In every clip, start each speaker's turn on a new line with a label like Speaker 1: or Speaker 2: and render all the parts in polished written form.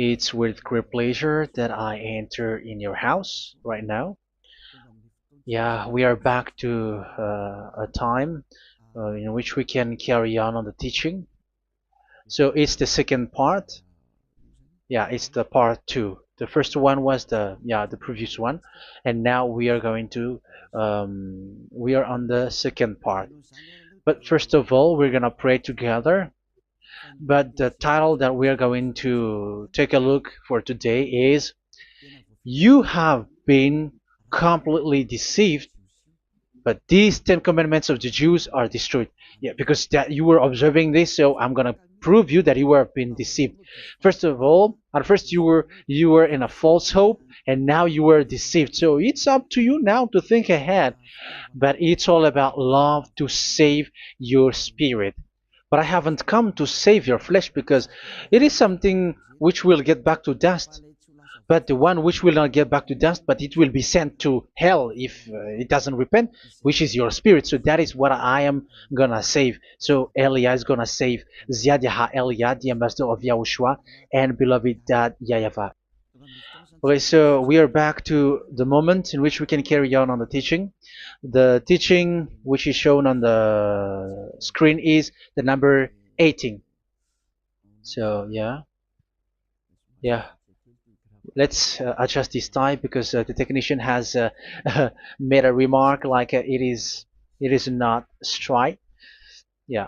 Speaker 1: It's with great pleasure that I enter in your house right now. Yeah, we are back to a time in which we can carry on the teaching. So it's the second part. Yeah, it's the part two. The first one was the previous one, and now we are going to we are on the second part. But first of all, we're gonna pray together. But the title that we are going to take a look for today is "You have been completely deceived, but these Ten Commandments of the Jews are destroyed." Yeah, because that you were observing this, so I'm gonna prove you that you were being deceived. First of all, at first you were in a false hope, and now you were deceived. So it's up to you now to think ahead. But it's all about love to save your spirit. But I haven't come to save your flesh because it is something which will get back to dust. But the one which will not get back to dust, but it will be sent to hell if it doesn't repent, which is your spirit. So that is what I am gonna save. So Elia is gonna save Ziadiha Elia, the ambassador of Yahushua, and beloved dad YAHVAH. Okay, so we are back to the moment in which we can carry on the teaching. The teaching which is shown on the screen is the number 18. So yeah, let's adjust this time because the technician has made a remark like it is not straight. Yeah.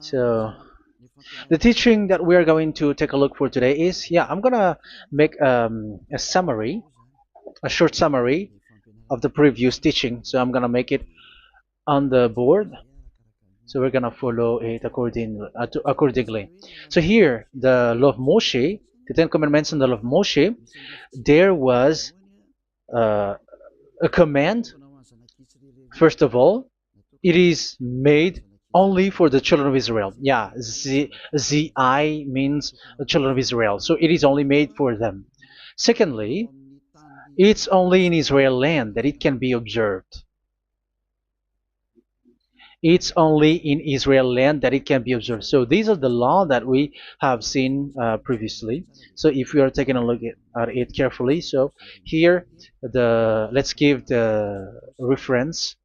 Speaker 1: So the teaching that we are going to take a look for today is, I'm gonna make a summary, a short summary of the previous teaching. So I'm gonna make it on the board. So we're gonna follow it accordingly. So here, the law of Moshe, the Ten Commandments and the law of Moshe, there was uh, a command. First of all, it is made only for the children of Israel. Yeah, Z-I means the children of Israel. So it is only made for them. Secondly, it's only in Israel land that it can be observed. It's only in Israel land that it can be observed. So these are the law that we have seen previously. So if we are taking a look at it carefully, so here let's give the reference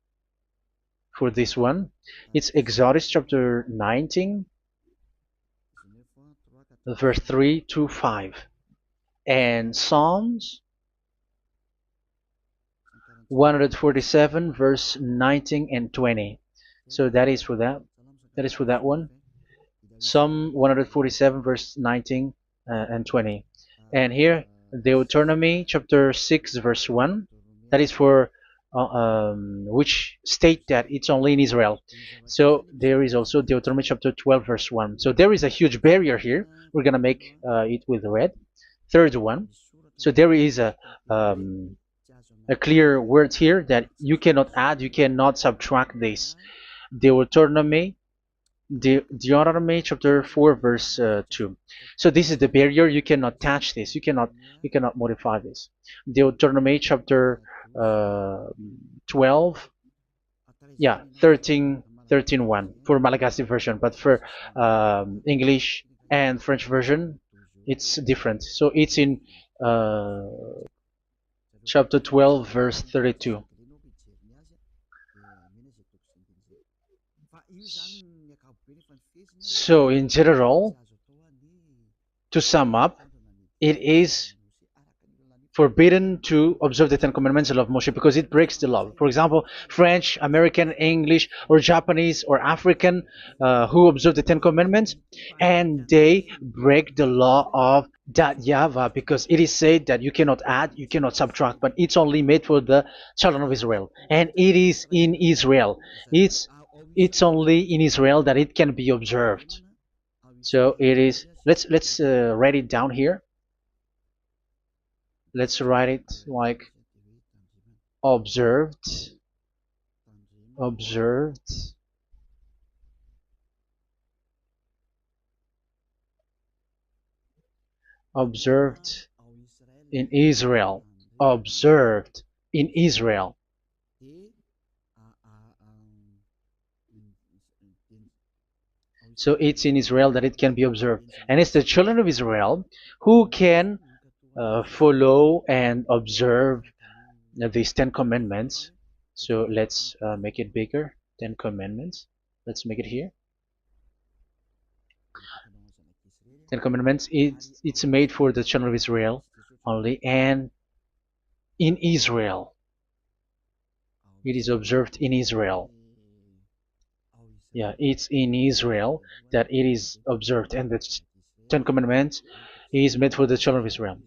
Speaker 1: for this one. It's Exodus chapter 19, verse 3 to 5, and Psalms 147, verse 19 and 20. So that is for that. That is for that one. Psalm 147, verse 19 and 20. And here, Deuteronomy chapter 6, verse 1. That is for which state that it's only in Israel. So there is also Deuteronomy chapter 12, verse 1. So there is a huge barrier here. We're going to make it with red. Third one. So there is a clear word here that you cannot add, you cannot subtract this. Deuteronomy chapter 4, verse 2. So this is the barrier. You cannot touch this. You cannot modify this. Deuteronomy chapter 12, 13:1 for Malagasy version, but for English and French version, it's different. So it's in chapter 12, verse 32. So in general, to sum up, it is forbidden to observe the Ten Commandments of Moshe because it breaks the law. For example, French, American, English, or Japanese or African who observe the Ten Commandments and they break the law of that YAHVAH because it is said that you cannot add, you cannot subtract, but it's only made for the children of Israel, and it is in Israel. It's only in Israel that it can be observed. So it is. Let's write it down here. Let's write it like observed, observed, observed in Israel, observed in Israel. So it's in Israel that it can be observed. And it's the children of Israel who can follow and observe these 10 commandments. So let's make it bigger. 10 commandments. Let's make it here. 10 commandments. It's made for the children of Israel only, and in Israel. It is observed in Israel. Yeah, it's in Israel that it is observed, and the 10 commandments is made for the children of Israel.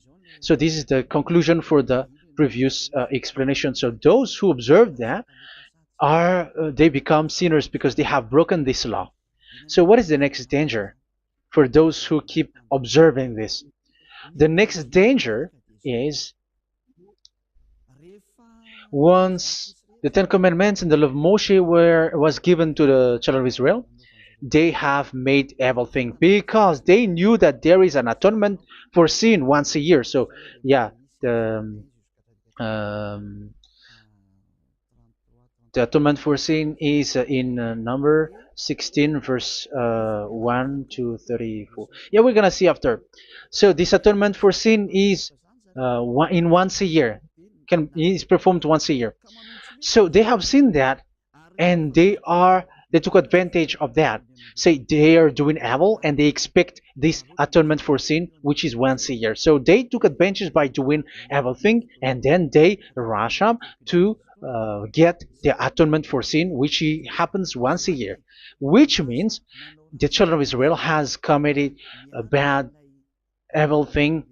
Speaker 1: So this is the conclusion for the previous explanation. So those who observe that are they become sinners because they have broken this law. So what is the next danger for those who keep observing this? The next danger is once the Ten Commandments and the law of Moshe was given to the children of Israel, they have made everything because they knew that there is an atonement for sin once a year. So yeah, um, the atonement for sin is in number 16 verse 1 to 34. Yeah, we're gonna see after. So this atonement for sin is once a year, is performed once a year. So they have seen that, and they took advantage of that. Say they are doing evil and they expect this atonement for sin, which is once a year. So they took advantage by doing evil thing, and then they rush up to get the atonement for sin, which happens once a year, which means the children of Israel has committed a bad evil thing,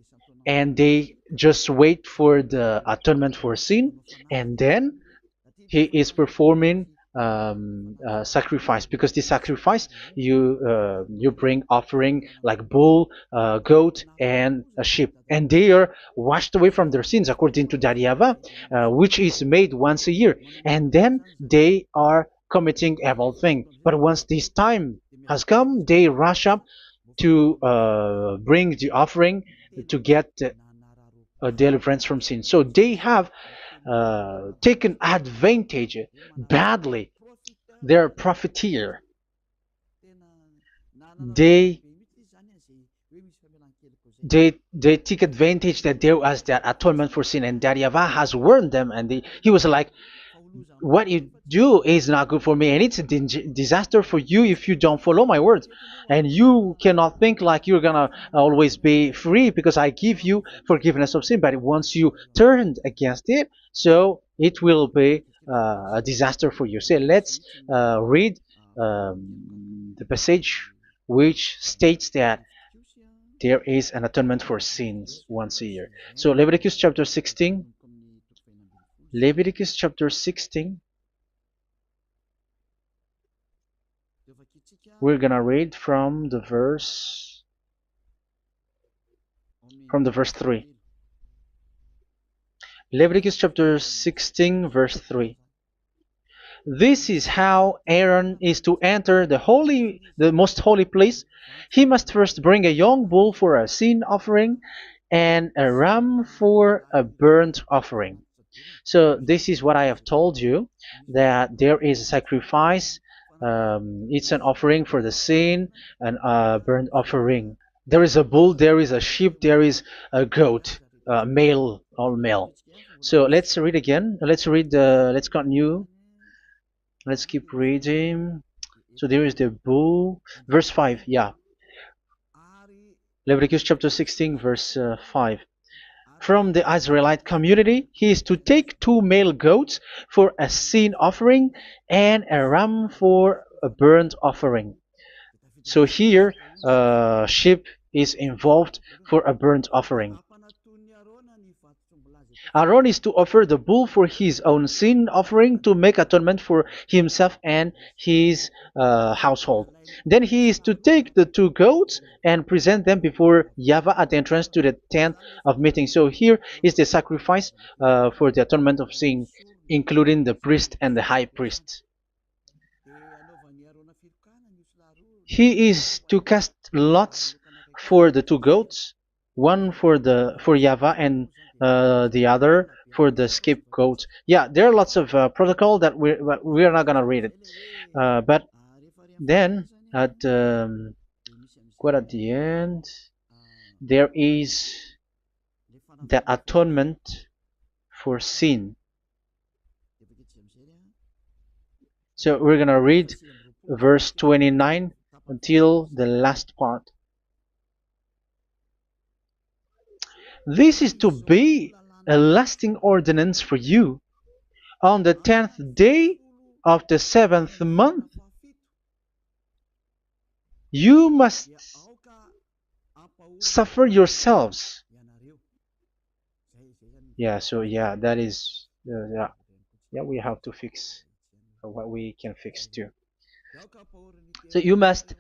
Speaker 1: and they just wait for the atonement for sin, and then he is performing sacrifice, because this sacrifice you bring offering like bull, goat, and a sheep, and they are washed away from their sins according to that YAHVAH, which is made once a year, and then they are committing evil thing. But once this time has come, they rush up to bring the offering to get deliverance from sin. So they have taken advantage badly. They're profiteer. They they take advantage that there was that atonement for sin, and that YAHVAH has warned them, and he was like, what you do is not good for me, and it's a disaster for you if you don't follow my words, and you cannot think like you're gonna always be free because I give you forgiveness of sin, but once you turned against it, so it will be a disaster for you. So let's read the passage which states that there is an atonement for sins once a year. So Leviticus chapter 16. Leviticus chapter 16. We're gonna read from the verse 3. Leviticus chapter 16 verse 3. This is how Aaron is to enter the most holy place. He must first bring a young bull for a sin offering and a ram for a burnt offering. So this is what I have told you, that there is a sacrifice. It's an offering for the sin, and a burnt offering. There is a bull, there is a sheep, there is a goat, male, all male. So let's read again. Let's continue. Let's keep reading. So there is the bull, verse 5. Yeah, Leviticus chapter 16 verse 5. From the Israelite community, he is to take 2 male goats for a sin offering and a ram for a burnt offering. So here, sheep is involved for a burnt offering. Aaron is to offer the bull for his own sin offering to make atonement for himself and his household. Then he is to take the 2 goats and present them before YAHVAH at the entrance to the tent of meeting. So here is the sacrifice for the atonement of sin, including the priest and the high priest. He is to cast lots for the 2 goats, one for YAHVAH and the other for the scapegoat. Yeah, there are lots of protocol that we are not gonna read it, but then at quite at the end, there is the atonement for sin. So we're gonna read verse 29 until the last part. This is to be a lasting ordinance for you. On the 10th day of the 7th month, you must suffer yourselves. Yeah, so yeah, that is, yeah, we have to fix what we can fix too. So you must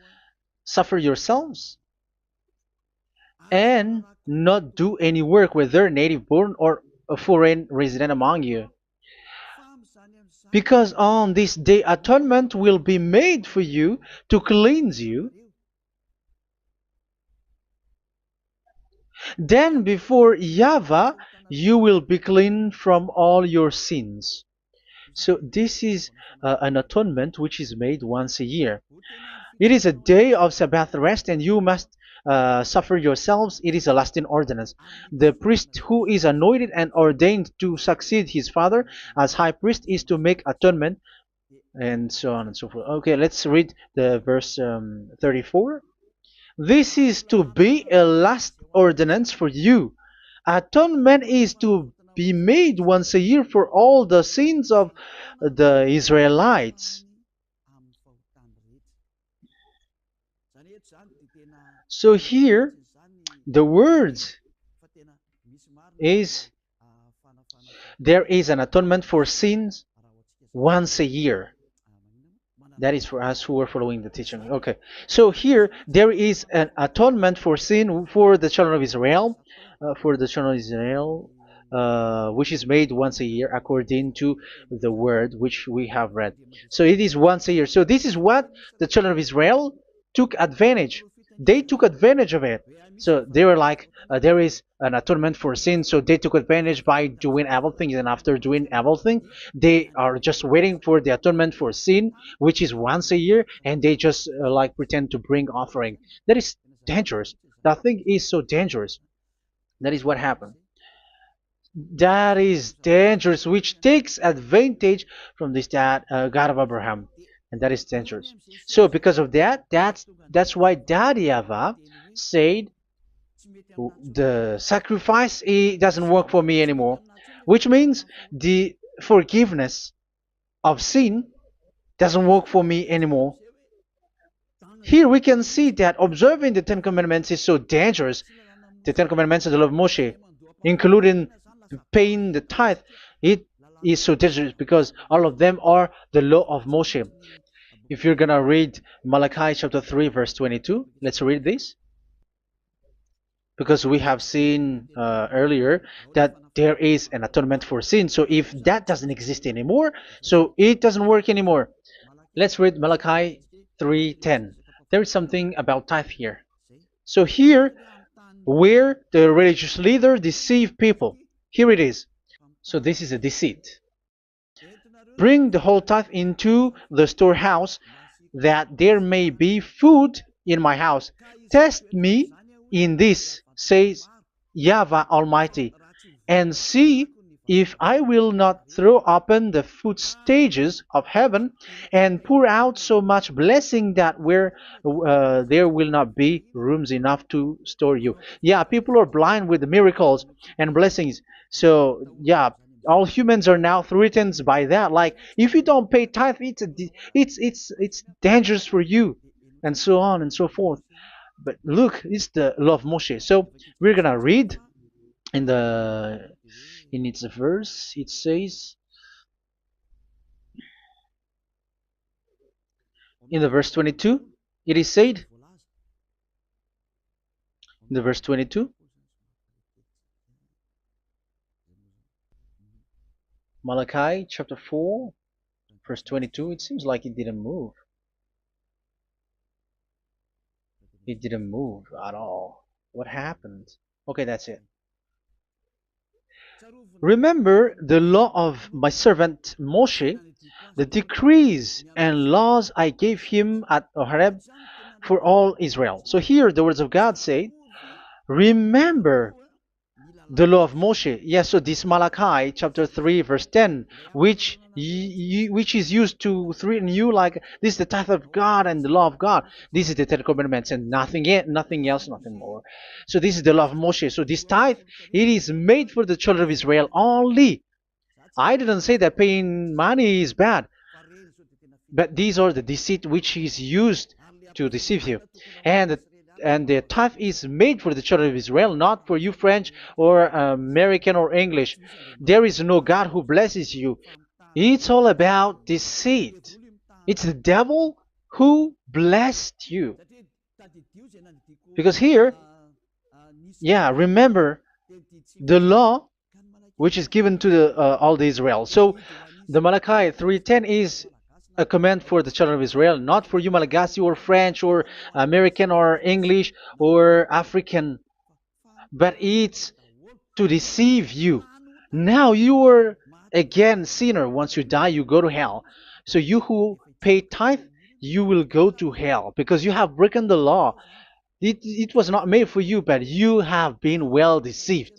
Speaker 1: suffer yourselves and not do any work, whether native born or a foreign resident among you. Because on this day atonement will be made for you to cleanse you. Then before YAHVAH you will be clean from all your sins. So this is an atonement which is made once a year. It is a day of Sabbath rest, and you must suffer yourselves. It is a lasting ordinance. The priest who is anointed and ordained to succeed his father as high priest is to make atonement, and so on and so forth. Okay, let's read the verse 34. This is to be a last ordinance for you. Atonement is to be made once a year for all the sins of the Israelites. So here, the words is there is an atonement for sins once a year. That is for us who are following the teaching. Okay, so here there is an atonement for sin for the children of Israel, which is made once a year according to the word which we have read. So it is once a year. So this is what the children of Israel took advantage. They took advantage of it. So they were like, there is an atonement for sin, so they took advantage by doing evil things, and after doing evil things, they are just waiting for the atonement for sin, which is once a year, and they just like pretend to bring offering. That is dangerous. That thing is so dangerous. That is what happened. That is dangerous, which takes advantage from this God of Abraham, and that is dangerous. So because of that, that's why Daddy YAHVAH said the sacrifice, it doesn't work for me anymore, which means the forgiveness of sin doesn't work for me anymore. Here we can see that observing the Ten Commandments is so dangerous. The Ten Commandments of the law of Moshe, including paying the tithe, it is so dangerous because all of them are the law of Moshe. If you're gonna read Malachi chapter 3 verse 22, let's read this. Because we have seen earlier that there is an atonement for sin. So if that doesn't exist anymore, so it doesn't work anymore. Let's read Malachi 3:10. There is something about tithe here. So here, where the religious leader deceive people, here it is. So this is a deceit. Bring the whole tithe into the storehouse, that there may be food in my house. Test me in this, says YAHVAH Almighty, and see if I will not throw open the food stages of heaven and pour out so much blessing that where there will not be rooms enough to store you. Yeah, people are blind with the miracles and blessings. So yeah, all humans are now threatened by that. Like if you don't pay tithe, it's dangerous for you, and so on and so forth. But look, it's the law of Moshe. So we're gonna read in its verse. It says in the verse 22. It is said in the verse 22. Malachi chapter 4 verse 22. It seems like it didn't move. It didn't move at all. What happened? Okay, that's it. Remember the law of my servant Moshe, the decrees and laws I gave him at Horeb for all Israel. So here the words of God say, remember the law of Moshe. Yes, so this Malachi chapter 3 verse 10, which is used to threaten you like this is the tithe of God and the law of God. This is the Ten Commandments and nothing yet, nothing else, nothing more. So this is the law of Moshe. So this tithe, it is made for the children of Israel only. I didn't say that paying money is bad, but these are the deceit which is used to deceive you. And the tithe is made for the children of Israel, not for you French or American or English. There is no God who blesses you. It's all about deceit. It's the devil who blessed you. Because here, yeah, remember the law which is given to all the Israel. So the Malachi 3:10 is a command for the children of Israel, not for you Malagasy or French or American or English or African, but it's to deceive you. Now you are again sinner. Once you die, you go to hell. So you who pay tithe, you will go to hell because you have broken the law. It was not made for you, but you have been well deceived.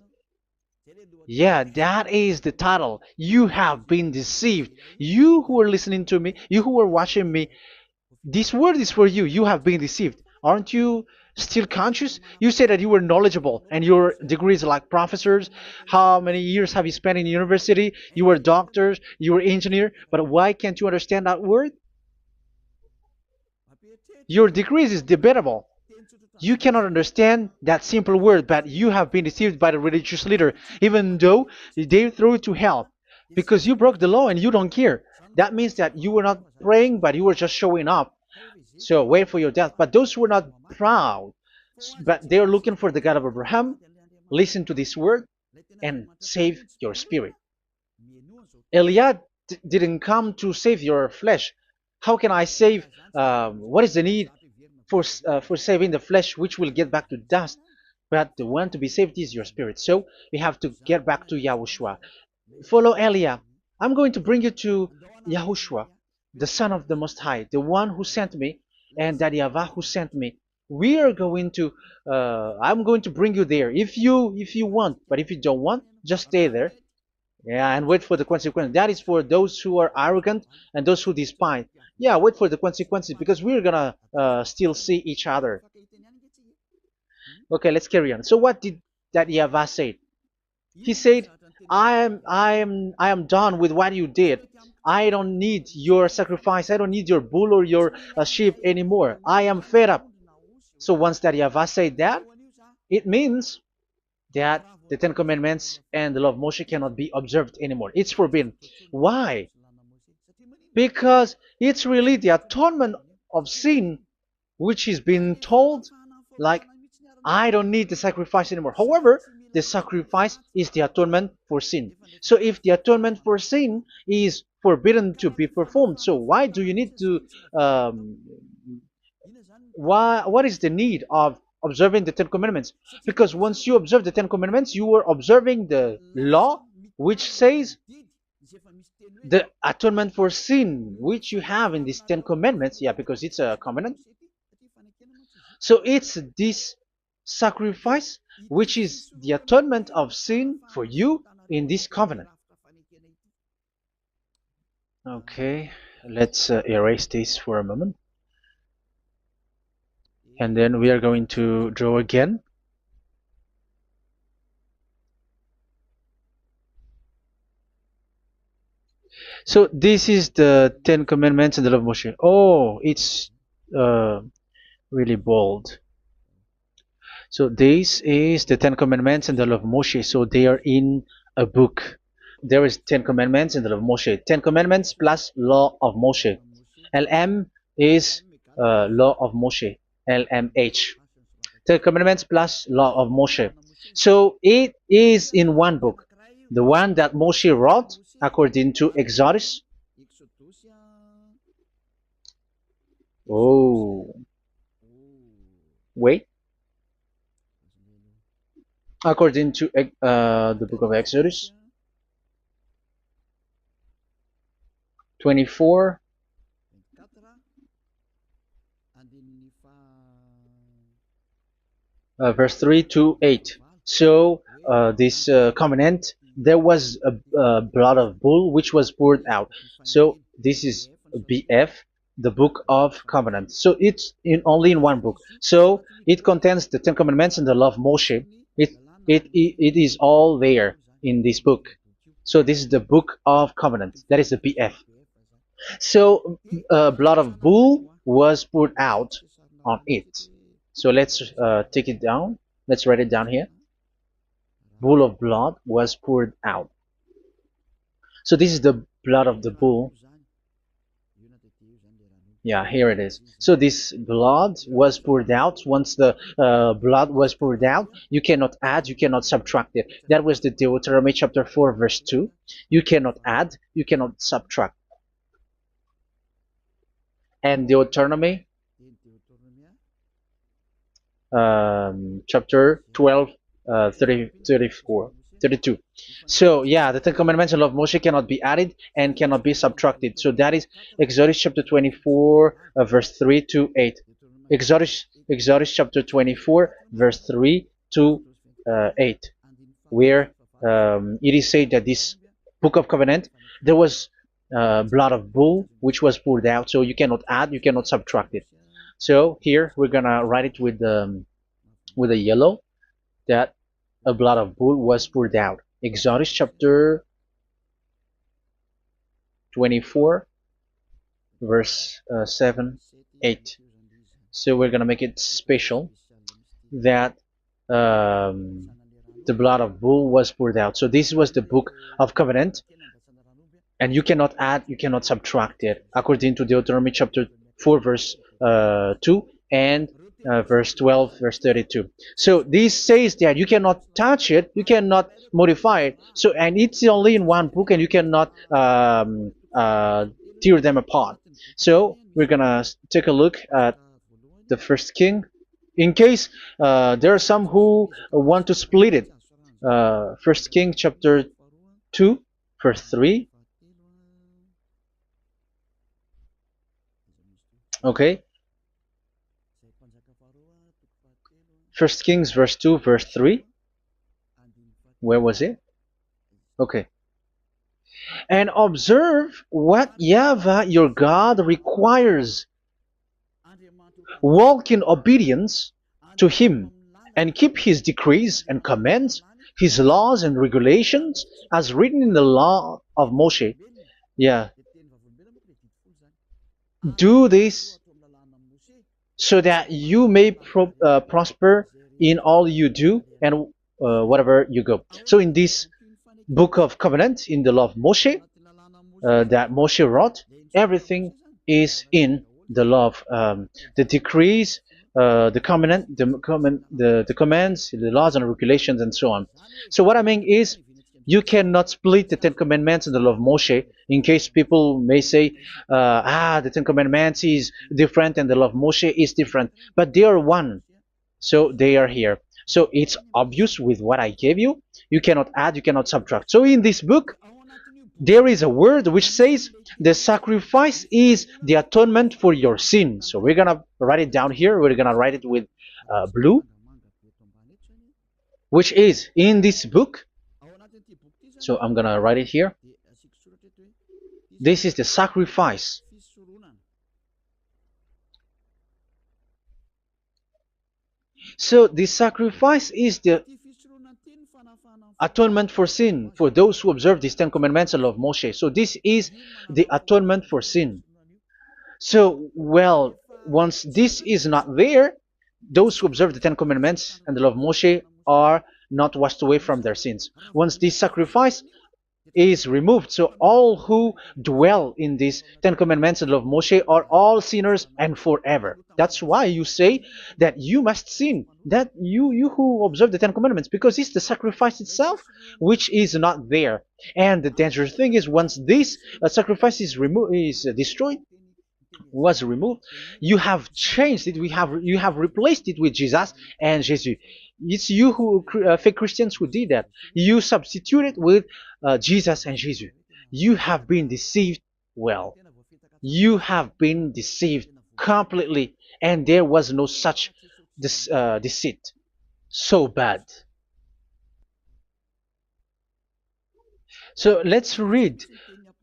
Speaker 1: Yeah, that is the title. You have been deceived. You who are listening to me, you who are watching me, this word is for you. You have been deceived. Aren't you still conscious? You say that you were knowledgeable and your degrees like professors. How many years have you spent in university? You were doctors, you were engineer, but why can't you understand that word? Your degrees is debatable. You cannot understand that simple word, but you have been deceived by the religious leader, even though they throw you to hell because you broke the law and you don't care. That means that you were not praying, but you were just showing up. So wait for your death. But those who are not proud, but they are looking for the God of Abraham, listen to this word and save your spirit. Eliad didn't come to save your flesh. How can I save? What is the need for saving the flesh, which will get back to dust? But the one to be saved is your spirit. So we have to get back to YAHOSHUAH. Follow Eliah. I'm going to bring you to YAHOSHUAH, the Son of the Most High, the one who sent me, and that YAHVAH who sent me. We are going to. I'm going to bring you there if you want, but if you don't want, just stay there. Yeah, and wait for the consequence. That is for those who are arrogant and those who despise. Yeah, wait for the consequences because we're gonna still see each other. Okay, let's carry on. So what did that YAHVAH say? He said, I am done with what you did. I don't need your sacrifice. I don't need your bull or your sheep anymore. I am fed up. So once that YAHVAH said that, it means that the Ten Commandments and the law of Moshe cannot be observed anymore. It's forbidden. Why? Because it's really the atonement of sin which is being told, like, I don't need the sacrifice anymore. However, the sacrifice is the atonement for sin. So if the atonement for sin is forbidden to be performed, so why do you need to what is the need of observing the Ten Commandments? Because once you observe the Ten Commandments, you are observing the law which says the atonement for sin which you have in these Ten Commandments. Yeah, because it's a covenant. So it's this sacrifice which is the atonement of sin for you in this covenant. Okay, let's erase this for a moment. And then we are going to draw again. So this is the Ten Commandments and the Law of Moshe. Oh, it's really bold. So this is the Ten Commandments and the Law of Moshe. So they are in a book. There is Ten Commandments and the Law of Moshe. Ten Commandments plus Law of Moshe. LM is Law of Moshe. LMH. Ten Commandments plus Law of Moshe. So it is in one book. The one that Moshe wrote according to Exodus. Oh, wait. According to the book of Exodus. 24, verse 3 to 8. So this covenant, there was a blood of bull which was poured out. So this is BF, the book of covenant. So it's only in one book. So it contains the Ten Commandments and the law of Moshe. It is all there in this book. So this is the book of covenant. That is the BF. So blood of bull was poured out on it. So let's take it down. Let's write it down here. Bull of blood was poured out. So this is the blood of the bull. Yeah, here it is. So this blood was poured out. Once the blood was poured out, you cannot add, you cannot subtract it. That was the Deuteronomy chapter 4, verse 2. You cannot add, you cannot subtract. And Deuteronomy chapter 12, 32. So yeah, the Ten Commandments and law of Moshe cannot be added and cannot be subtracted. So that is Exodus chapter 24, verse 3 to 8. Exodus chapter 24, verse 3 to 8, where it is said that this book of covenant, there was blood of bull which was poured out. So you cannot add, you cannot subtract it. So here we're gonna write it with a yellow, that a blood of bull was poured out. Exodus chapter 24, verse 7, 8. So we're gonna make it special that the blood of bull was poured out. So this was the book of covenant, and you cannot add, you cannot subtract it, according to Deuteronomy chapter 4, verse 2 and verse 12, verse 32. So this says that you cannot touch it, you cannot modify it. So, and it's only in one book, and you cannot tear them apart. So we're gonna take a look at the first king, in case there are some who want to split it. First King chapter 2, verse 3. Okay. First Kings verse 2, verse 3. Where was it? Okay. And observe what YAHVAH your God requires. Walk in obedience to Him, and keep His decrees and commands, His laws and regulations, as written in the law of Moshe. Yeah. Do this so that you may prosper in all you do and whatever you go. So in this book of covenant, in the law of Moshe, that Moshe wrote, everything is in the law of the decrees, the covenant, the commands, the laws and regulations, and so on. So what I mean is, you cannot split the Ten Commandments and the law of Moshe, in case people may say, the Ten Commandments is different and the law of Moshe is different, but they are one. So they are here. So it's obvious with what I gave you. You cannot add, you cannot subtract. So in this book, there is a word which says the sacrifice is the atonement for your sin. So we're gonna write it down here. We're gonna write it with blue, which is in this book. So I'm gonna write it here. This is the sacrifice. So the sacrifice is the atonement for sin, for those who observe these Ten Commandments and law of Moshe. So this is the atonement for sin. So, well, once this is not there, those who observe the Ten Commandments and the law of Moshe are not washed away from their sins. Once this sacrifice is removed, so all who dwell in these Ten Commandments and law of Moshe are all sinners and forever. That's why you say that you must sin, that you who observe the Ten Commandments, because it's the sacrifice itself which is not there. And the dangerous thing is, once this sacrifice is removed, is destroyed, was removed, you have changed it. You have replaced it with Jesus and Jesus. It's you who fake Christians who did that. You substituted with Jesus and Jesus. You have been deceived well. You have been deceived completely, and there was no such deceit. So bad. So let's read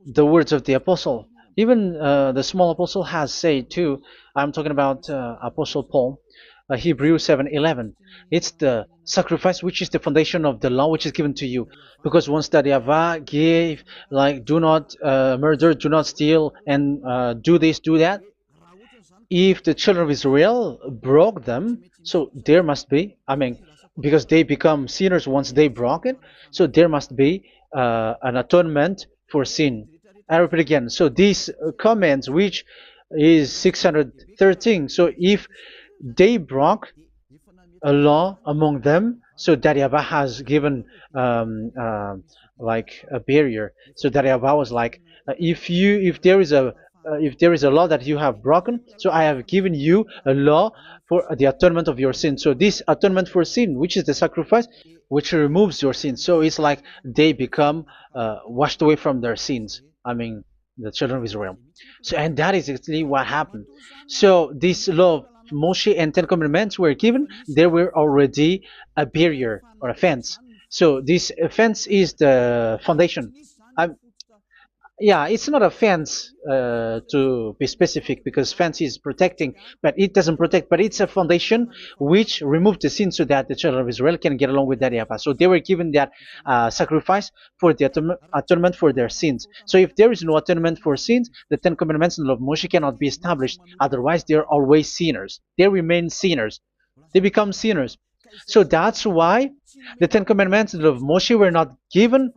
Speaker 1: the words of the apostle. Even the small apostle has said too. I'm talking about Apostle Paul, Hebrews 7:11. It's the sacrifice which is the foundation of the law which is given to you. Because once that Yahweh gave, like, do not murder, do not steal, and do this, do that. If the children of Israel broke them, so there must be, I mean, because they become sinners once they broke it, so there must be an atonement for sin. I repeat again. So these comments, which is 613, so if they broke a law among them, so that Yahweh has given like a barrier. So that Yahweh was like, if there is a law that you have broken, so I have given you a law for the atonement of your sin. So this atonement for sin, which is the sacrifice, which removes your sin. So it's like they become washed away from their sins. I mean, the children of Israel. So, and that is actually what happened. So this law of Moshe and Ten Commandments were given. There were already a barrier or a fence. So this fence is the foundation. I, yeah, it's not a fence to be specific, because fence is protecting, but it doesn't protect. But it's a foundation which removed the sin so that the children of Israel can get along with that Yahweh. So they were given that sacrifice for the atonement for their sins. So if there is no atonement for sins, the Ten Commandments and the law of Moshe cannot be established. Otherwise, they are always sinners. They remain sinners. They become sinners. So that's why the Ten Commandments and the law of Moshe were not given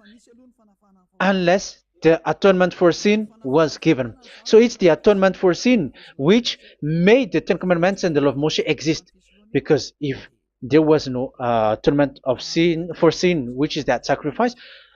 Speaker 1: unless the atonement for sin was given. So it's the atonement for sin which made the Ten Commandments and the law of Moshe exist. Because if there was no atonement of sin for sin, which is that sacrifice,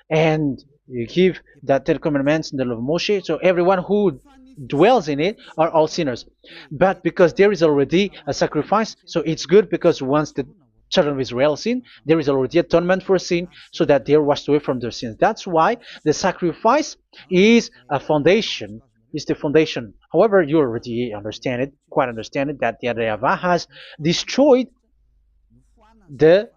Speaker 1: and you give that Ten Commandments and the law of Moshe, so everyone who dwells in it are all sinners. But because there is already a sacrifice, so it's good, because once the children of Israel sin, there is already atonement for sin, so that they are washed away from their sins. That's why the sacrifice is a foundation, is the foundation. However, you already understand it, quite understand it, that the Yahweh has destroyed the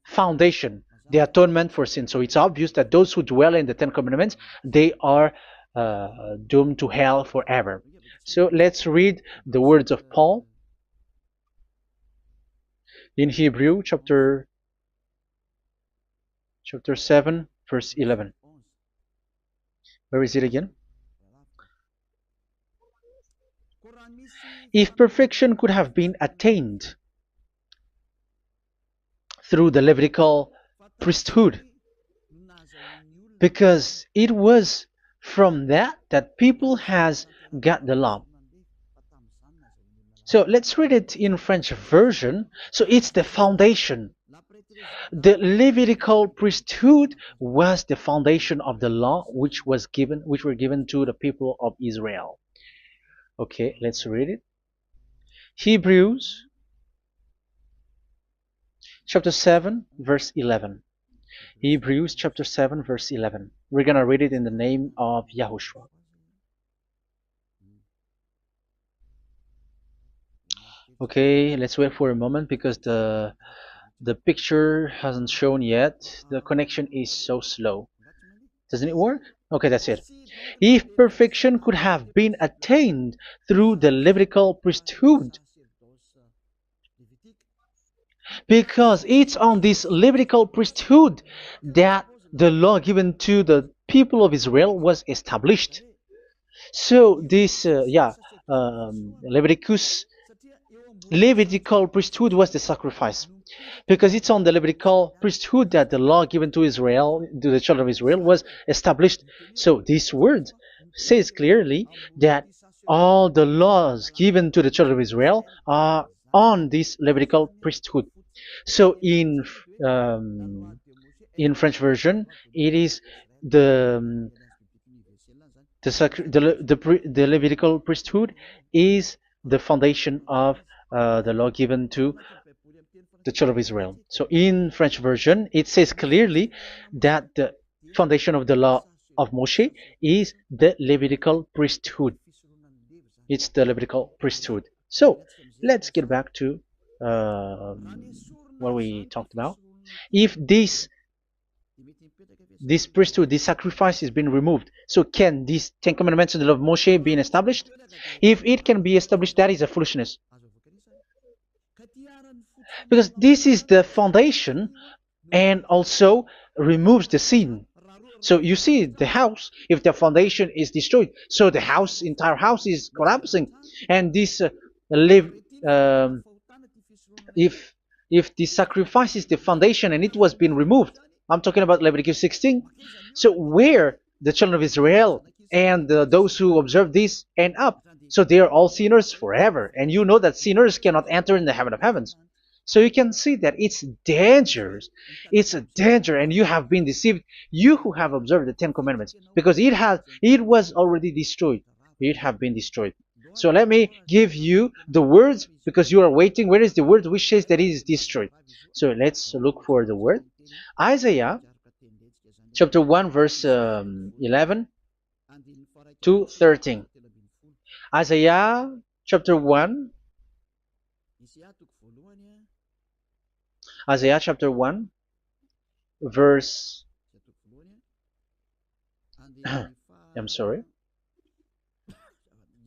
Speaker 1: foundation, the atonement for sin. So it's obvious that those who dwell in the Ten Commandments, they are doomed to hell forever. So let's read the words of Paul in Hebrew chapter 7 verse 11. Where is it again? If perfection could have been attained through the Levitical priesthood, because it was from that people has got the law. So let's read it in French version. So it's the foundation. The Levitical priesthood was the foundation of the law which were given to the people of Israel. Okay, let's read it. Hebrews chapter 7 verse 11. Hebrews chapter 7 verse 11. We're going to read it in the name of YAHOSHUAH. Okay, let's wait for a moment, because the picture hasn't shown yet. The connection is so slow. Doesn't it work? Okay, that's it. If perfection could have been attained through the Levitical priesthood, because it's on this Levitical priesthood that the law given to the people of Israel was established. So this, Levitical priesthood was the sacrifice, because it's on the Levitical priesthood that the law given to Israel, to the children of Israel, was established. So this word says clearly that all the laws given to the children of Israel are on this Levitical priesthood. So in French version, it is the Levitical priesthood is the foundation of the law given to the children of Israel. So in French version, it says clearly that the foundation of the law of Moshe is the Levitical priesthood. It's the Levitical priesthood. So let's get back to what we talked about. If this priesthood, this sacrifice is being removed, so can these Ten Commandments and the law of Moshe be established? If it can be established, that is a foolishness. Because this is the foundation and also removes the sin. So you see the house, if the foundation is destroyed, so the house, entire house is collapsing. And this live, um, if the sacrifice is the foundation and it was being removed, I'm talking about Leviticus 16. So where the children of Israel and those who observe this end up, so they are all sinners forever. And you know that sinners cannot enter in the heaven of heavens. So you can see that it's dangerous. It's a danger, and you have been deceived. You who have observed the Ten Commandments, because it was already destroyed. It have been destroyed. So let me give you the words, because you are waiting. Where is the word which says that it is destroyed? So let's look for the word. Isaiah chapter 1 verse 11 to 13. Isaiah chapter 1. Isaiah chapter 1 verse I'm sorry,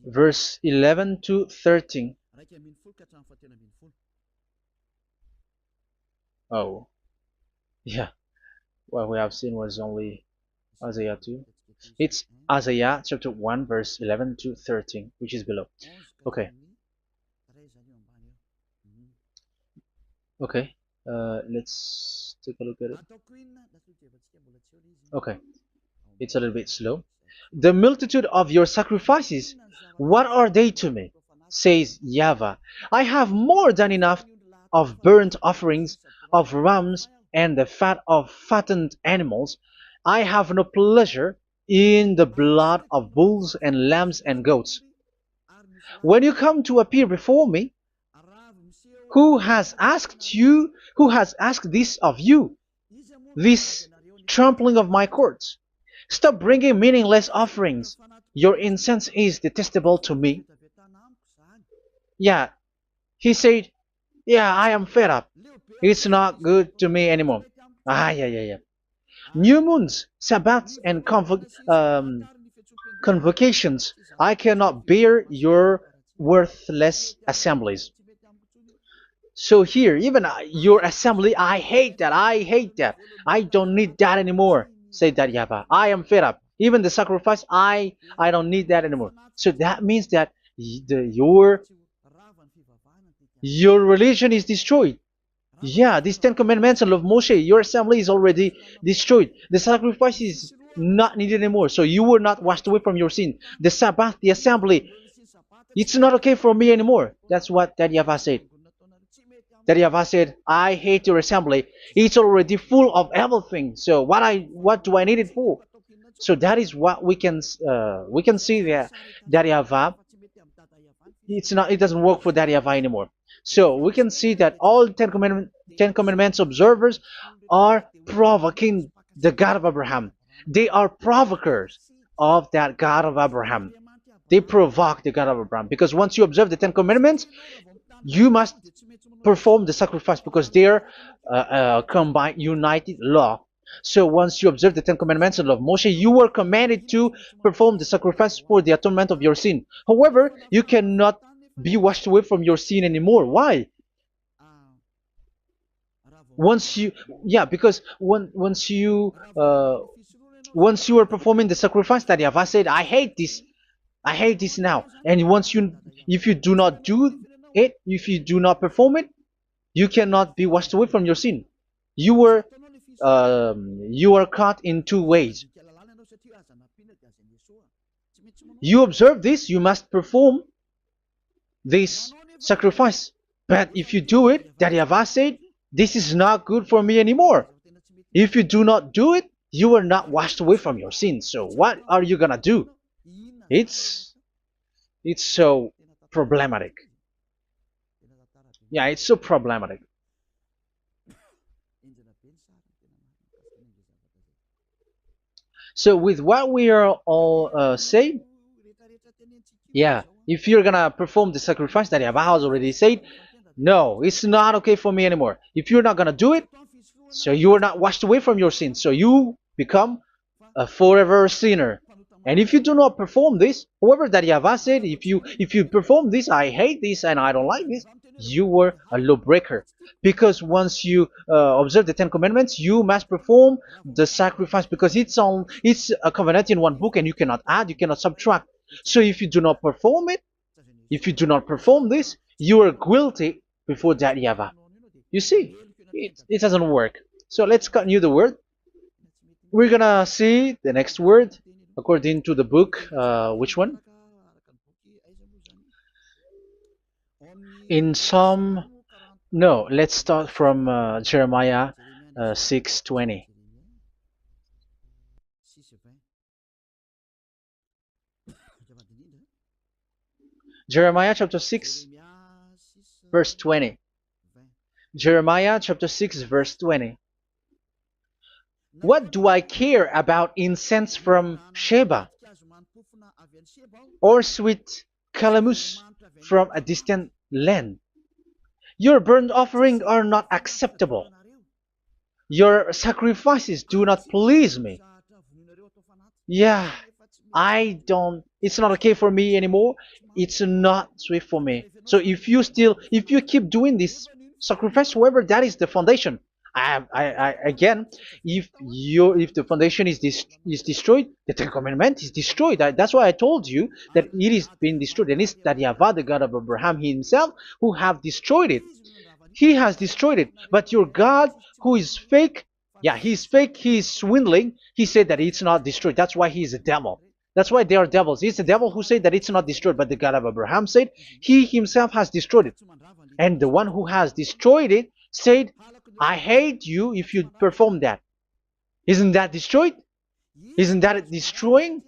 Speaker 1: verse 11 to 13. Oh, yeah, what we have seen was only Isaiah 2. It's Isaiah chapter 1 verse 11 to 13, which is below. Okay. Okay. Let's take a look at it. Okay. It's a little bit slow. The multitude of your sacrifices, what are they to me? Says YAHVAH. I have more than enough of burnt offerings, of rams, and the fat of fattened animals. I have no pleasure in the blood of bulls and lambs and goats. When you come to appear before me, who has asked this of you, this trampling of my courts? Stop bringing meaningless offerings. Your incense is detestable to me. Yeah, he said, yeah, I am fed up. It's not good to me anymore. Yeah. New moons, Sabbaths, and convocations. I cannot bear your worthless assemblies. So here, even your assembly, I hate that. I hate that. I don't need that anymore. Say that, YAHVAH. I am fed up. Even the sacrifice, I don't need that anymore. So that means that your religion is destroyed. Yeah, these Ten Commandments and of Moshe, your assembly is already destroyed. The sacrifice is not needed anymore. So you were not washed away from your sin. The Sabbath, the assembly, it's not okay for me anymore. That's what that YAHVAH said. That YAHVAH said, I hate your assembly. It's already full of everything. So what do I need it for? So that is what we can see there. That YAHVAH, it doesn't work for that YAHVAH anymore. So we can see that all Ten Commandments observers are provoking the God of Abraham. They are provokers of that God of Abraham. They provoke the God of Abraham, because once you observe the Ten Commandments, you must perform the sacrifice, because they're combined, united law. So once you observe the Ten Commandments and love Moshe, you were commanded to perform the sacrifice for the atonement of your sin. However, you cannot be washed away from your sin anymore. Why? Once you, yeah, because once you are performing the sacrifice, that YAHVAH said, I hate this now. And if you do not do it, if you do not perform it, you cannot be washed away from your sin. You are caught in two ways. You observe this, you must perform this sacrifice. But if you do it, that YAHVAH said, this is not good for me anymore. If you do not do it, you are not washed away from your sin. So what are you gonna do? It's so problematic. Yeah, it's so problematic. So with what we are all saying, yeah, if you're gonna perform the sacrifice that Yahweh has already said, no, it's not okay for me anymore. If you're not gonna do it, so you are not washed away from your sins, so you become a forever sinner. And if you do not perform this, however that Yahweh said, if you perform this, I hate this and I don't like this, you were a lawbreaker. Because once you observe the Ten Commandments, you must perform the sacrifice, because it's a covenant in one book, and you cannot add, you cannot subtract. So if you do not perform it, if you do not perform this, you are guilty before that Yahweh. You see, it doesn't work. So let's continue the word. We're gonna see the next word according to the book. Which one? In Psalm. No, let's start from Jeremiah 6:20. Jeremiah chapter 6, verse 20. Jeremiah chapter 6, verse 20. What do I care about incense from Sheba, or sweet calamus from a distant land? Your burnt offerings are not acceptable. Your sacrifices do not please me. Yeah, it's not okay for me anymore. It's not sweet for me. So if you keep doing this sacrifice, however, that is the foundation. Again, if the foundation is destroyed, the Ten Commandment is destroyed. That's why I told you that it is being destroyed, and it's that Yahweh, the God of Abraham himself, who have destroyed it. He has destroyed it. But your God, who is fake, yeah, he's fake, he's swindling. He said that it's not destroyed. That's why he is a devil. That's why they are devils. It's the devil who said that it's not destroyed, but the God of Abraham said he himself has destroyed it. And the one who has destroyed it said, I hate you if you perform that. Isn't that destroyed? Isn't that destroying?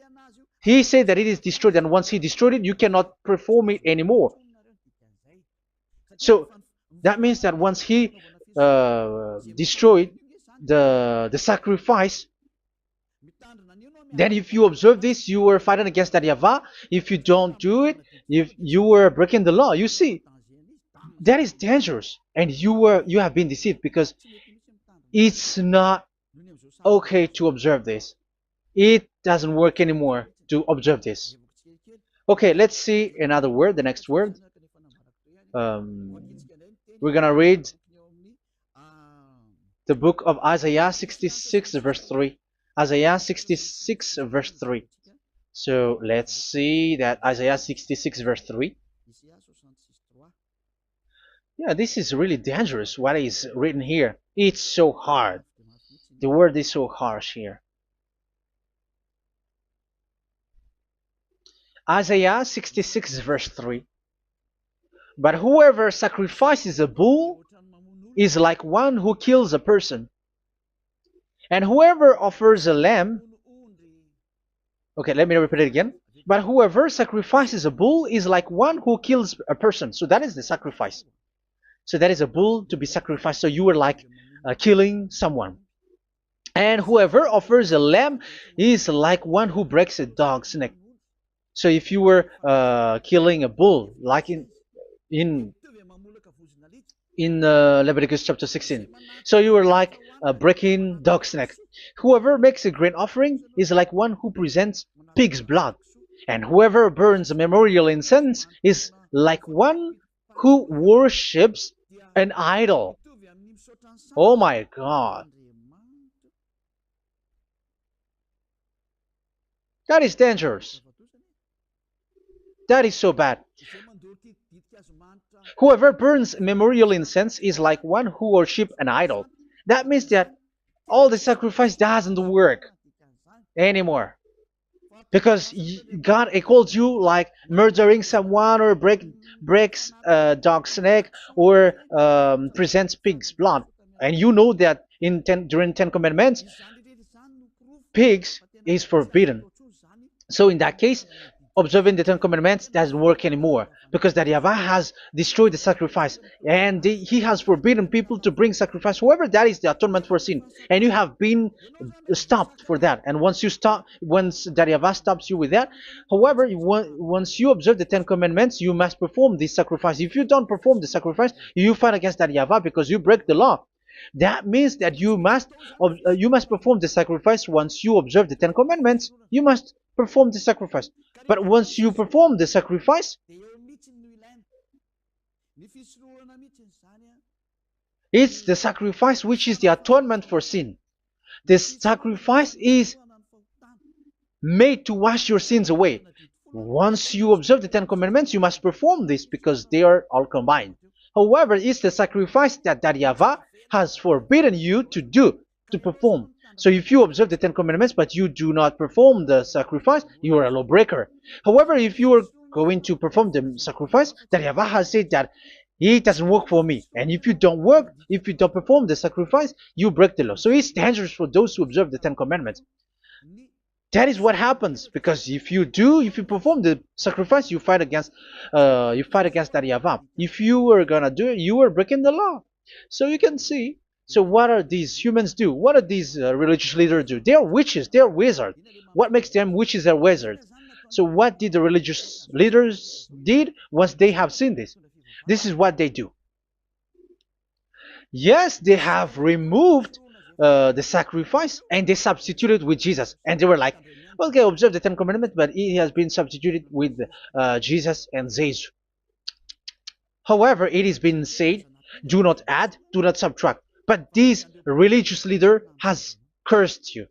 Speaker 1: He said that it is destroyed, and once he destroyed it, you cannot perform it anymore. So that means that once he destroyed the sacrifice, then if you observe this, you were fighting against that Yahweh. If you don't do it, if you were breaking the law, you see, that is dangerous, and you have been deceived, because it's not okay to observe this. It doesn't work anymore to observe this. Okay, let's see another word, the next word. We're gonna read the book of Isaiah 66 verse 3. Isaiah 66 verse 3. So let's see that Isaiah 66 verse 3. Yeah, this is really dangerous what is written here. It's so hard. The word is so harsh here. Isaiah 66 verse 3. But whoever sacrifices a bull is like one who kills a person. And whoever offers a lamb... Okay, let me repeat it again. But whoever sacrifices a bull is like one who kills a person. So that is the sacrifice. So that is a bull to be sacrificed. So you were like killing someone. And whoever offers a lamb is like one who breaks a dog's neck. So if you were killing a bull, like in Leviticus chapter 16, so you were like breaking dog's neck. Whoever makes a grain offering is like one who presents pig's blood. And whoever burns a memorial incense is like one who worships an idol. Oh my God. That is dangerous. That is so bad. Whoever burns memorial incense is like one who worships an idol. That means that all the sacrifice doesn't work anymore. Because God calls you like murdering someone, or breaks a dog's neck, or presents pig's blood. And you know that during 10 Commandments, pigs is forbidden. So in that case, observing the Ten Commandments doesn't work anymore because that Yahweh has destroyed the sacrifice and he has forbidden people to bring sacrifice. However, that is the atonement for sin, and you have been stopped for that. And once that Yahweh stops you with that, however, once you observe the Ten Commandments, you must perform this sacrifice. If you don't perform the sacrifice, you fight against that Yahweh because you break the law. That means that you must perform the sacrifice. Once you observe the Ten Commandments, you must perform the sacrifice. But once you perform the sacrifice, it's the sacrifice which is the atonement for sin. This sacrifice is made to wash your sins away. Once you observe the Ten Commandments, you must perform this because they are all combined. However, it's the sacrifice that Yahweh has forbidden you to perform. So if you observe the Ten Commandments but you do not perform the sacrifice, you are a lawbreaker. However, if you are going to perform the sacrifice, that Yahweh has said that it doesn't work for me. And if you don't perform the sacrifice, you break the law. So it's dangerous for those who observe the Ten Commandments. That is what happens, because if you perform the sacrifice, you fight against that Yahweh. If you are gonna do it, you are breaking the law. So you can see. So what are these humans do? What are these religious leaders do? They are witches. They are wizards. What makes them witches and wizards? So what did the religious leaders did once they have seen this? This is what they do. Yes, they have removed the sacrifice and they substituted with Jesus, and they were like, okay, observe the Ten Commandments, but it has been substituted with Jesus and Jesus. However, it has been said, do not add, do not subtract. But this religious leader has cursed you.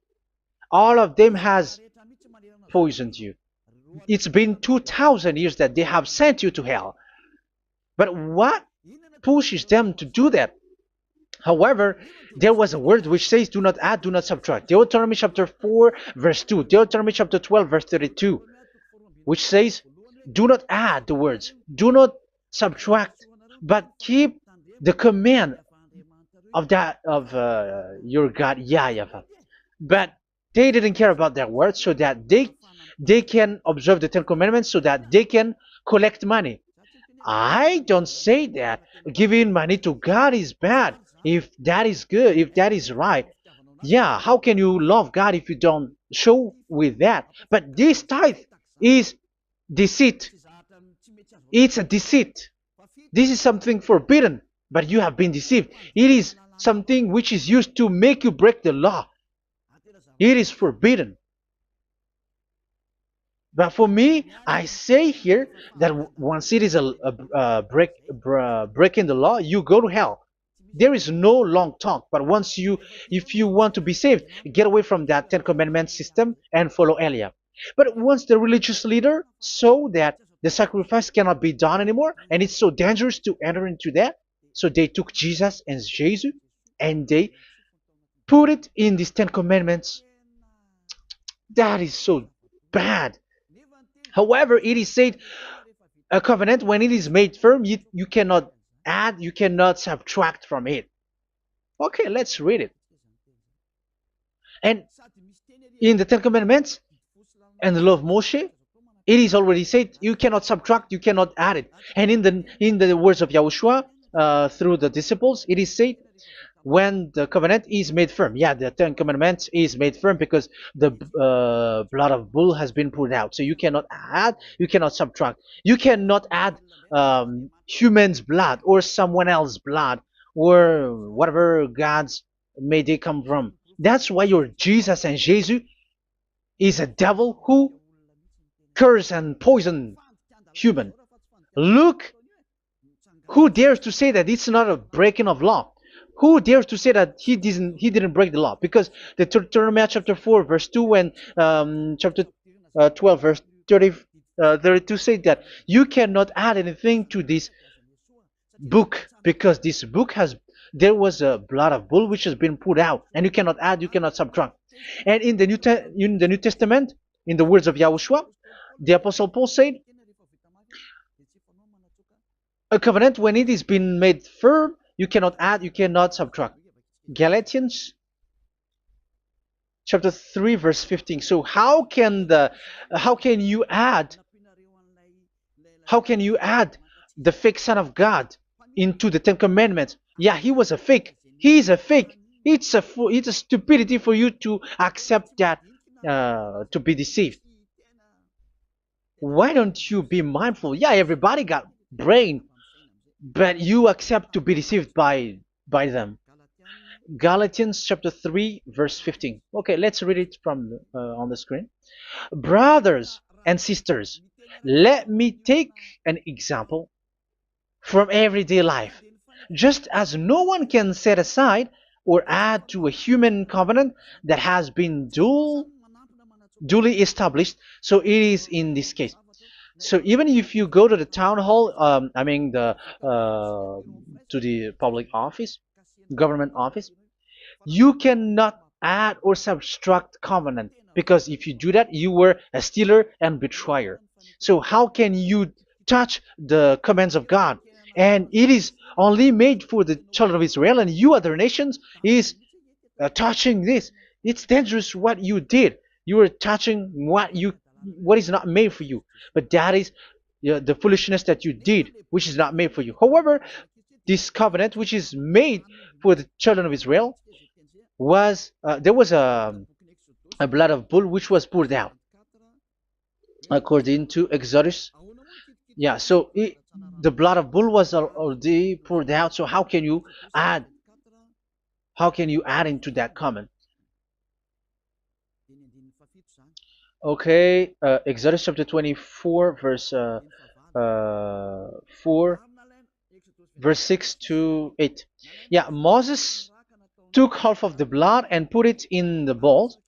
Speaker 1: All of them has poisoned you. It's been 2,000 years that they have sent you to hell. But what pushes them to do that? However, there was a word which says, do not add, do not subtract. Deuteronomy chapter 4, verse 2. Deuteronomy chapter 12, verse 32. Which says, do not add the words. Do not subtract. But keep the command of your God, YAHVAH. But they didn't care about their words, so that they can observe the Ten Commandments, so that they can collect money. I don't say that giving money to God is bad. If that is good, if that is right, yeah, how can you love God if you don't show with that? But this tithe is deceit. It's a deceit. This is something forbidden, but you have been deceived. It is something which is used to make you break the law. It is forbidden. But for me, I say here that once it is breaking the law, you go to hell. There is no long talk. But if you want to be saved, get away from that Ten Commandments system and follow Eliab. But once the religious leader saw that the sacrifice cannot be done anymore, and it's so dangerous to enter into that, so they took Jesus and Jesus and they put it in these Ten Commandments. That is so bad. However, it is said, a covenant, when it is made firm, you cannot add, you cannot subtract from it. Okay, let's read it. And in the Ten Commandments and the law of Moshe, it is already said you cannot subtract, you cannot add it. And in the words of YAHOSHUAH through the disciples, it is said, when the covenant is made firm. Yeah, the Ten Commandments is made firm because the blood of bull has been poured out. So you cannot add, you cannot subtract. You cannot add human's blood or someone else's blood or whatever gods may they come from. That's why your Jesus and Jesus is a devil who curse and poison human. Look, who dares to say that it's not a breaking of law? Who dares to say that he didn't break the law? Because the Deuteronomy chapter 4 verse 2 and chapter 12 verse 32 say that you cannot add anything to this book, because this book there was a blood of bull which has been put out, and you cannot add, you cannot subtract. And in the New Testament, in the words of YAHOSHUAH, the Apostle Paul said, a covenant, when it is been made firm, you cannot add, you cannot subtract. Galatians chapter 3 verse 15. So how can you add How can you add the fake Son of God into the Ten Commandments? Yeah, he was a fake. He is a fake. It's a stupidity for you to accept that, to be deceived. Why don't you be mindful? Yeah, everybody got brain, but you accept to be deceived by them. Galatians chapter 3 verse 15. Okay, let's read it from on the screen. Brothers and sisters, let me take an example from everyday life. Just as no one can set aside or add to a human covenant that has been duly established, so it is in this case. So even if you go to the town hall, I mean to the public office, government office, you cannot add or subtract covenant, because if you do that, you were a stealer and betrayer. So how can you touch the commands of God? And it is only made for the children of Israel, and you other nations is touching this. It's dangerous what you did. You are touching what is not made for you. But that is the foolishness that you did, which is not made for you. However, this covenant, which is made for the children of Israel, was there was a blood of bull which was poured out according to Exodus. Yeah, so the blood of bull was already poured out. So add how can you add into that comment? Okay, Exodus chapter 24 verse 4, verse 6 to 8. Yeah, Moses took half of the blood and put it in the bowl,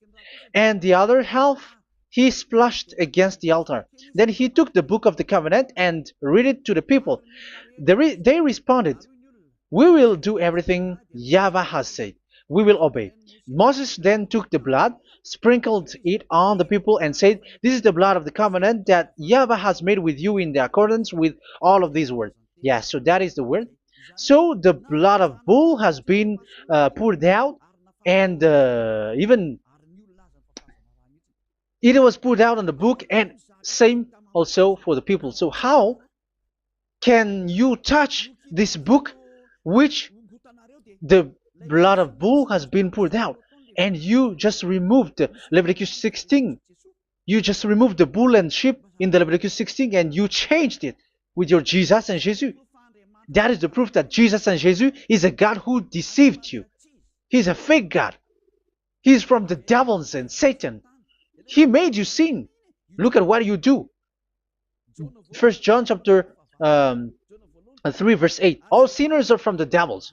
Speaker 1: and the other half he splashed against the altar. Then he took the book of the covenant and read it to the people. They responded, "We will do everything YAHVAH has said. We will obey." Moses then took the blood, sprinkled it on the people, and said, "This is the blood of the covenant that YAHVAH has made with you in the accordance with all of these words." Yeah, so that is the word. So the blood of bull has been poured out, and even it was poured out on the book, and same also for the people. So how can you touch this book which the blood of bull has been poured out, and you just removed Leviticus 16? You just removed the bull and sheep in the Leviticus 16, and you changed it with your Jesus and Jesus. That is the proof that Jesus and Jesus is a God who deceived you. He's a fake God. He's from the devils and Satan. He made you sin. Look at what you do. First John chapter 3 verse 8. All sinners are from the devils,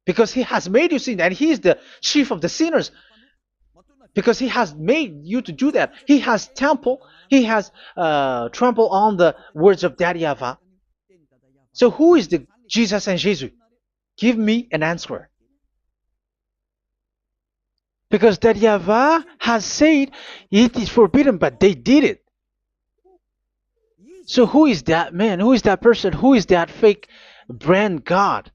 Speaker 1: because he has made you sin, and he is the chief of the sinners, because he has made you to do that. He has trampled on the words of Daddy Ava. So who is the Jesus and Jesus? Give me an answer. Because Daddy Ava has said it is forbidden, but they did it. So who is that man? Who is that person? Who is that fake brand God?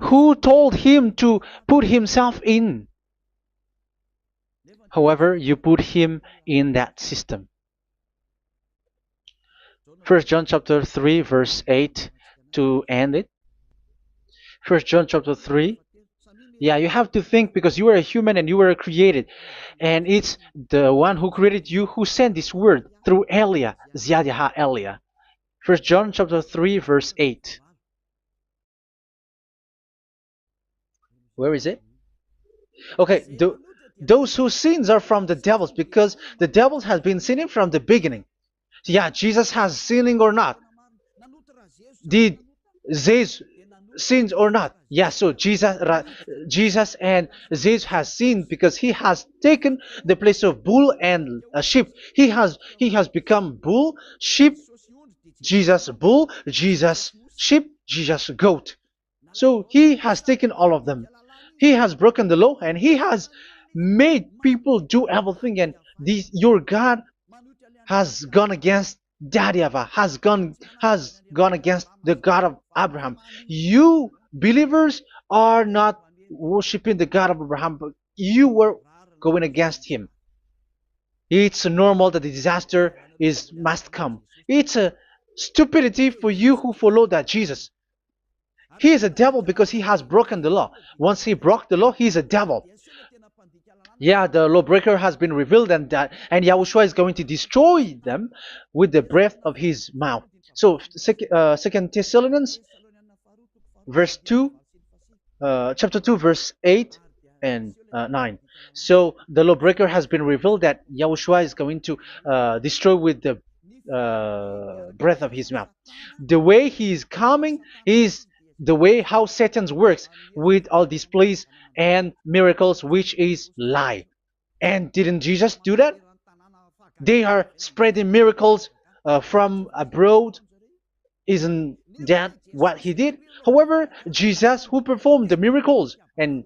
Speaker 1: Who told him to put himself in? However, you put him in that system. First John chapter 3 verse 8 to end it. First John chapter 3. Yeah, you have to think, because you are a human and you were created. And it's the one who created you who sent this word through Elia, Ziadiha Elia. First John chapter 3 verse 8. Where is it? Okay, those whose sins are from the devils, because the devil has been sinning from the beginning. Yeah, Jesus has sinning or not? Did Zeus sins or not? Yeah, so Jesus and Zeus has sinned, because he has taken the place of bull and a sheep. He has become bull, sheep, Jesus bull, Jesus sheep, Jesus goat. So he has taken all of them. He has broken the law, and he has made people do everything. And your God has gone against Dadiava, has gone against the God of Abraham. You believers are not worshiping the God of Abraham, but you were going against him. It's normal that the disaster is must come. It's a stupidity for you who follow that Jesus. He is a devil because he has broken the law. Once he broke the law, he is a devil. Yeah, the lawbreaker has been revealed, and Yahushua is going to destroy them with the breath of his mouth. So, Second Thessalonians, verse 2, chapter 2, verse 8 and 9. So the lawbreaker has been revealed that Yahushua is going to destroy with the breath of his mouth. The way he is coming is the way how Satan works with all displays and miracles, which is lie. And didn't Jesus do that? They are spreading miracles from abroad. Isn't that what he did? However, Jesus, who performed the miracles, and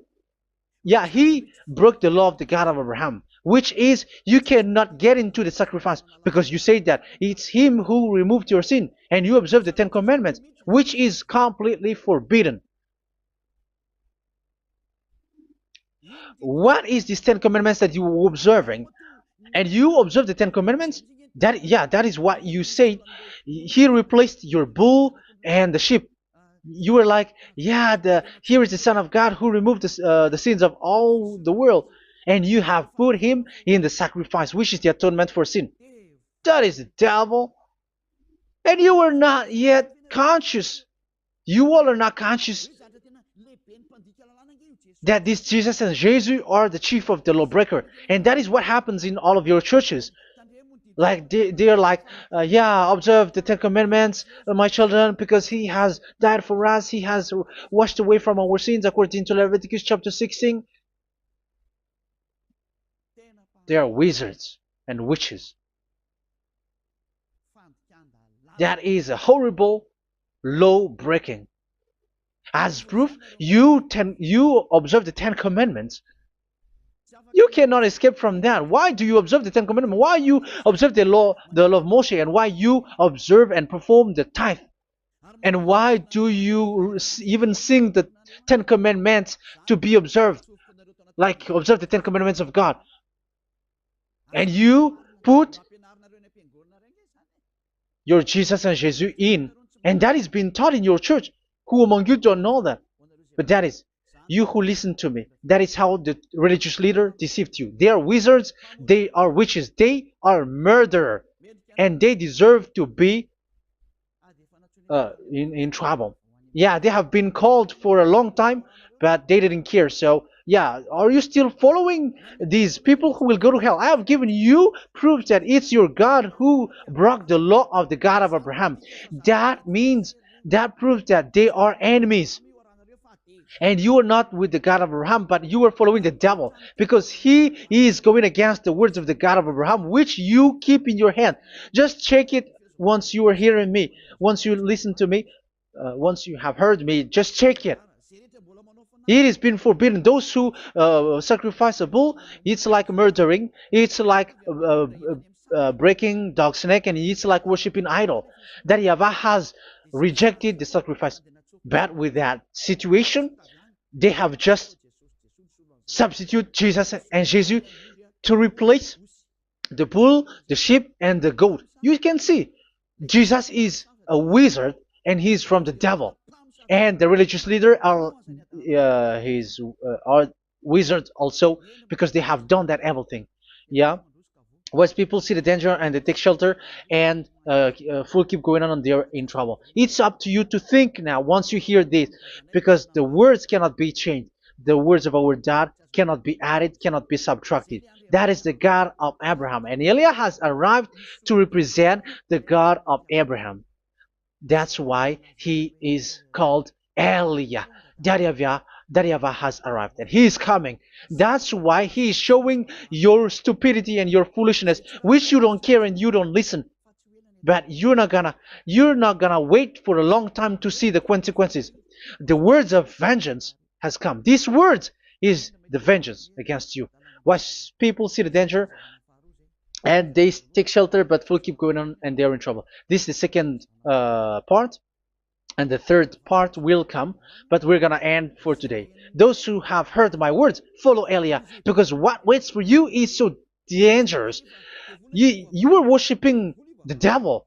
Speaker 1: yeah, he broke the law of the God of Abraham, which is you cannot get into the sacrifice because you say that it's him who removed your sin and you observe the Ten Commandments, which is completely forbidden. What is these Ten Commandments that you were observing? And you observe the Ten Commandments? That is what you said. He replaced your bull and the sheep. You were like, yeah, here is the Son of God who removed the sins of all the world, and you have put him in the sacrifice, which is the atonement for sin. That is the devil, and you are not yet conscious. You all are not conscious that this Jesus and Jesus are the chief of the lawbreaker, and that is what happens in all of your churches. Like they're like, yeah, observe the Ten Commandments, my children, because he has died for us. He has washed away from our sins, according to Leviticus chapter 16. They are wizards and witches. That is a horrible law breaking. As proof, you observe the Ten Commandments. You cannot escape from that. Why do you observe the Ten Commandments? Why you observe the law of Moshe, and why you observe and perform the tithe? And why do you even sing the Ten Commandments to be observed? Like observe the Ten Commandments of God. And you put your Jesus and Jesus in. And that is being taught in your church. Who among you don't know that? But that is you who listen to me. That is how the religious leader deceived you. They are wizards. They are witches. They are murderers. And they deserve to be in trouble. Yeah, they have been called for a long time, but they didn't care. So, yeah, are you still following these people who will go to hell? I have given you proof that it's your God who broke the law of the God of Abraham. That proves that they are enemies. And you are not with the God of Abraham, but you are following the devil, because he is going against the words of the God of Abraham, which you keep in your hand. Just check it once you are hearing me, once you listen to me, once you have heard me, just check it. It has been forbidden. Those who sacrifice a bull, it's like murdering, it's like breaking dog's neck, and it's like worshiping idol. That YAHVAH has rejected the sacrifice. But with that situation, they have just substitute Jesus and Jesus to replace the bull, the sheep, and the goat. You can see Jesus is a wizard and he's from the devil, and the religious leader are wizards also, because they have done that evil thing. Yeah. Once people see the danger and they take shelter, and full keep going on, and they're in trouble. It's up to you to think now once you hear this, because the words cannot be changed. The words of our God cannot be added, cannot be subtracted. That is the God of Abraham, and Eliah has arrived to represent the God of Abraham. That's why he is called Eliah. YAHVAH has arrived, and he is coming. That's why he is showing your stupidity and your foolishness, which you don't care and you don't listen. But you're not gonna wait for a long time to see the consequences. The words of vengeance has come. These words is the vengeance against you. Once people see the danger and they take shelter, but will keep going on, and they're in trouble. This is the second part. And the third part will come, but we're gonna end for today. Those who have heard my words, follow Eliah, because what waits for you is so dangerous. You were worshiping the devil.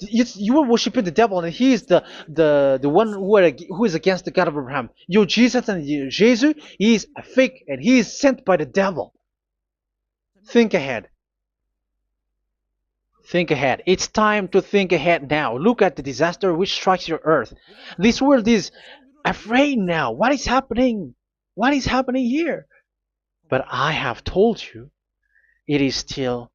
Speaker 1: You were worshiping the devil, and he is the one who is against the God of Abraham. You Jesus and you, Jesus, he is a fake, and he is sent by the devil. Think ahead. Think ahead. It's time to think ahead now. Look at the disaster which strikes your earth. This world is afraid now. What is happening? What is happening here? But I have told you, it is still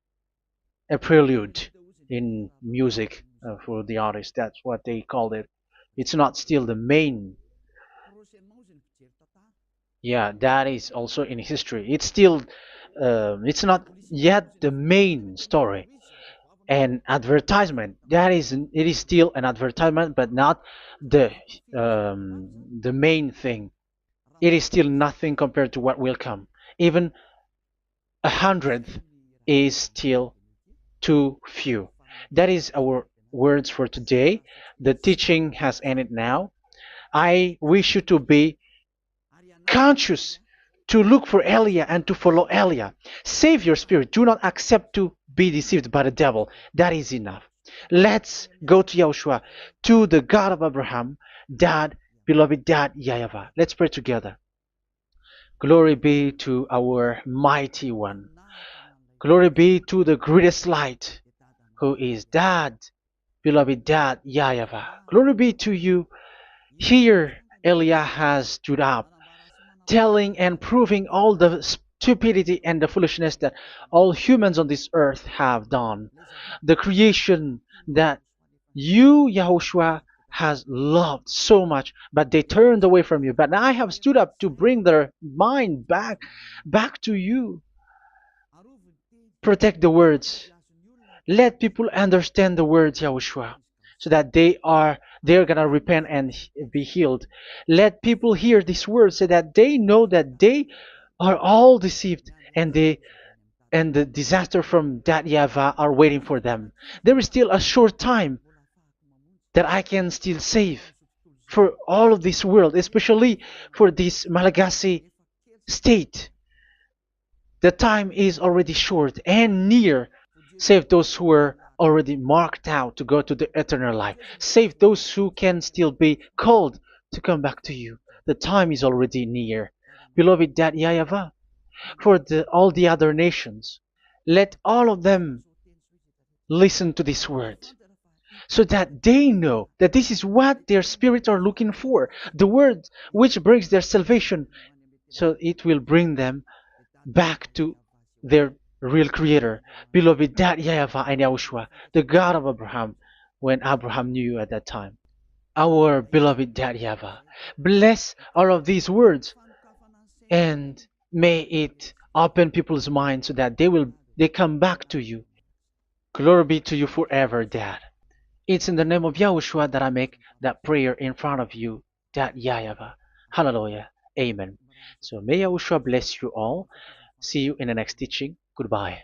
Speaker 1: a prelude in music for the artist. That's what they called it. It's not still the main. Yeah, that is also in history. It's still, it's not yet the main story. An advertisement, that is, it is still an advertisement, but not the the main thing. It is still nothing compared to what will come. Even a hundredth is still too few. That is our words for today. The teaching has ended now. I wish you to be conscious, to look for Elia and to follow Elia. Save your spirit. Do not accept to be deceived by the devil. That is enough. Let's go to Yahushua, to the God of Abraham, Dad, beloved Dad, YAHVAH. Let's pray together. Glory be to our mighty one. Glory be to the greatest light, who is Dad, beloved Dad, YAHVAH. Glory be to you. Here, Elia has stood up, telling and proving all the stupidity and the foolishness that all humans on this earth have done. The creation that you, Yahushua, has loved so much, but they turned away from you. But I have stood up to bring their mind back to you. Protect the words. Let people understand the words, Yahushua, so that they're gonna repent and be healed. Let people hear these words so that they know that they are all deceived, and the disaster from that YAHVAH are waiting for them. There is still a short time that I can still save for all of this world, especially for this Malagasy state. The time is already short and near. Save those who are already marked out to go to the eternal life. Save those who can still be called to come back to you. The time is already near. Beloved Dad YAHVAH, for all the other nations, let all of them listen to this word, so that they know that this is what their spirits are looking for, the word which brings their salvation, so it will bring them back to their real creator, beloved Dad YAHVAH and Yahushua, the God of Abraham, when Abraham knew you at that time. Our beloved Dad YAHVAH, bless all of these words, and may it open people's minds so that they come back to you. Glory be to you forever, Dad. It's in the name of Yahushua that I make that prayer in front of you, Dad YAHVAH. Hallelujah. Amen. So may Yahushua bless you all. See you in the next teaching. Goodbye.